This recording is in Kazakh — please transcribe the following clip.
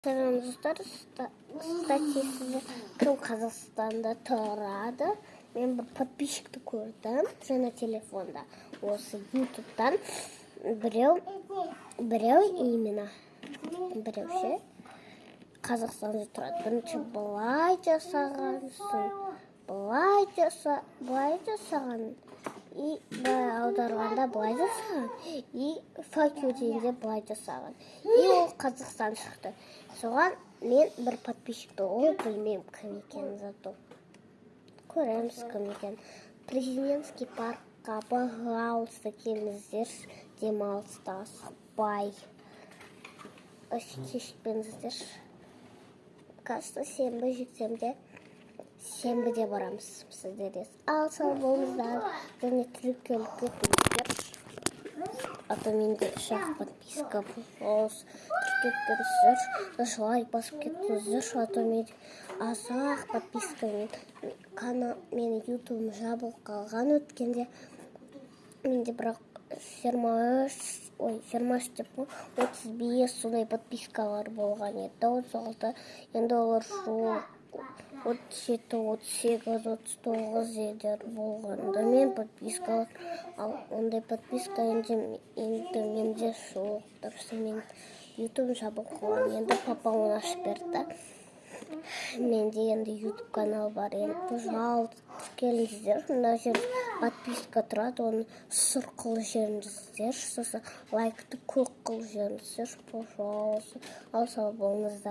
Сұраңыздар, статистика кім Қазақстанда тұрады? Мен бір подписчикті көрдім жаңа телефонда. Осы ютубтан біреу именно біреуше Қазақстанда тұрады. Бірінші былай жасаған, и былай аударғанда былай жасаған, и факюденде былай жасаған. И ол Қазақстан шықты. Соған мен бір подписчикті, ол білмеймін кім екенін, зато көреміз кім екенін. Президентский паркқа, пожалуйста, келіңіздер, демалыста асықпай. Кешікпеңіздер. Кажется, сенбіде барамыз сіздерге. Ал сау болыңыздар, және тіркеліп кетіңіздер. А то менде шақ подписка болса, тіркеліңіздер, лайк басып кетіңіздер, а то менде азақ подпискамен менің ютубым жабылып қалған өткенде. Менде бірақ 23 деп 35 сондай подпискалар болған еді. 36, енді олар жоқ. 37, 38, 39 едер болғанда мен подпискалар, ал ондай подписка енді менде жоқ. Дұрысы мен ютуб жабылып қалған. Енді папам оны ашып берді. Менде енді ютуб канал бар. Енді пожалуйста, келіңіздер. Мына жерде подписка тұрады, оны сұр қылып жіберіңіздер. Сосын лайкты көк қылып жіберіңіздер. Пожалуйста, ал сау болыңыздар.